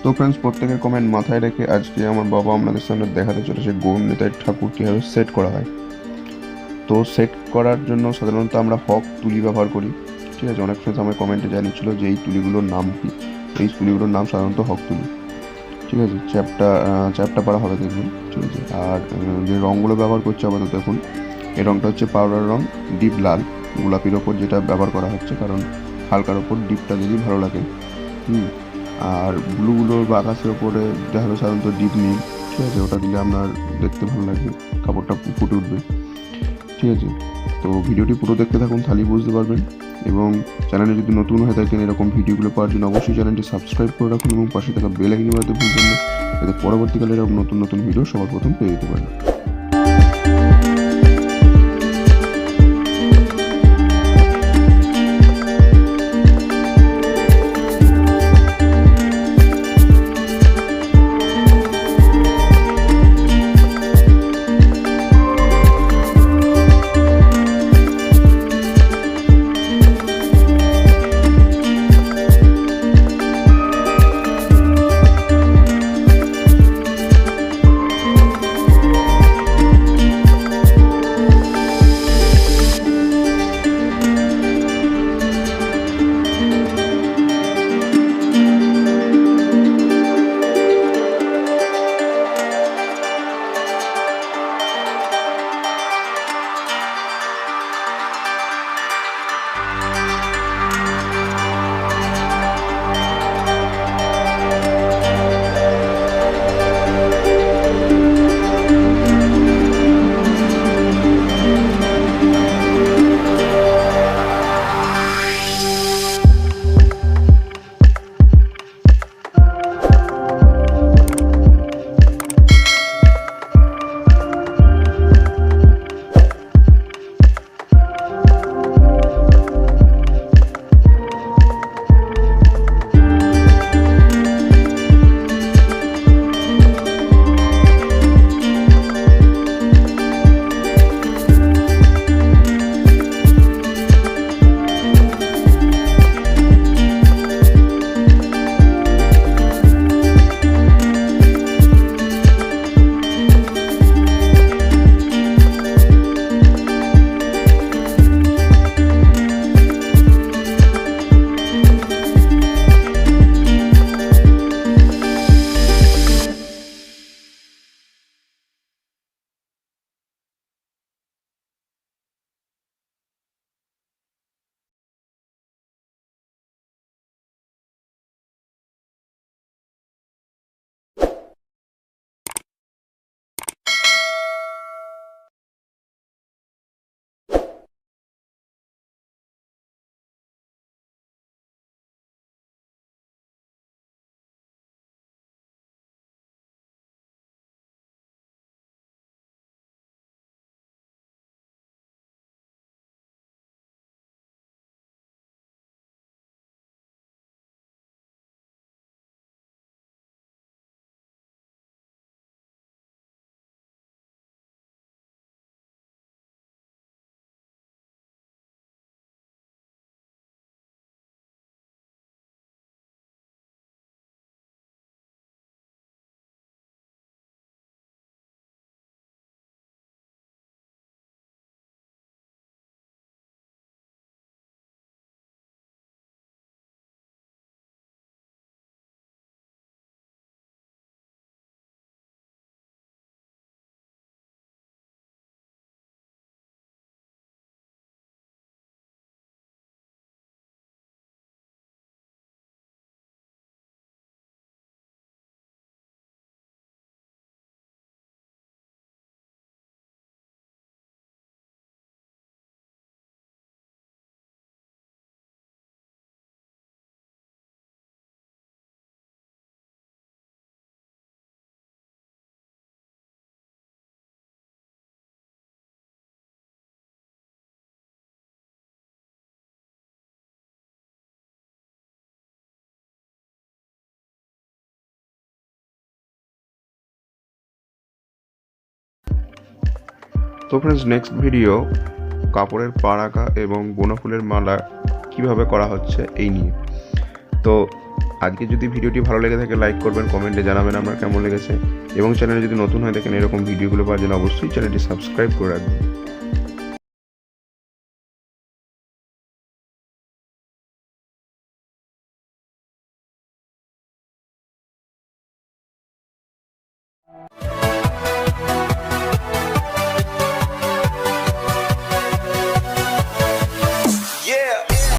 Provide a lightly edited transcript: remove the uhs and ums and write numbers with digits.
তো फ्रेंड्स প্রত্যেকের কমেন্ট মাথায় রেখে আজকে আমার বাবা আপনাদের সামনে দেখাতে চলেছে গৌর নিতাই ঠাকুর কীভাবে সেট করা হয়। তো সেট করার জন্য সাধারণত আমরা হক তুলি ব্যবহার করি। ঠিক আছে, অনেক ফ্রেন্ডস আমার কমেন্টে জানিয়েছিল যে এই তুলিগুলোর নাম কি। এই তুলিগুলোর নাম সাধারণত হক তুলি। ঠিক আছে, চ্যাপটা পাড়া হবে দেখবেন। ঠিক আছে, আর যে রঙগুলো ব্যবহার করছে আপাতত এখন এই রঙটা হচ্ছে পাউডার রঙ, ডিপ লাল, গোলাপির ওপর যেটা ব্যবহার করা হচ্ছে, কারণ হালকার ওপর ডিপটা যদি ভালো লাগে। আর ব্লুগুলোর বা আকাশের ওপরে দেখা হবে সাধারণত ডিপ নীল। ঠিক আছে, ওটা দিলে আপনার দেখতে ভালো লাগবে, কাপড়টা ফুটে উঠবে। ঠিক আছে, তো ভিডিওটি পুরো দেখতে থাকুন, তাহলেই বুঝতে পারবেন। এবং চ্যানেলে যদি নতুন হয়ে থাকেন এরকম ভিডিওগুলো পাওয়ার জন্য অবশ্যই চ্যানেলটি সাবস্ক্রাইব করে রাখুন এবং পাশে থাকা বেল আইকন বাজাতে ভুলবেন না, যাতে পরবর্তীকালে এরকম নতুন নতুন ভিডিও সবার প্রথম পেয়ে যেতে পারেন। তো ফ্রেন্ডস, নেক্সট ভিডিও কাপড়ের পাড়াকা এবং বনফুলের মালা কিভাবে করা হচ্ছে এই নিয়ে। তো আজকে যদি ভিডিওটি ভালো লেগে থাকে লাইক করবেন, কমেন্টে জানাবেন আপনার কেমন লেগেছে, এবং চ্যানেলে যদি নতুন হয়ে থাকেন এরকম ভিডিওগুলো পাওয়ার জন্য অবশ্যই চ্যানেলটি সাবস্ক্রাইব করে রাখবেন।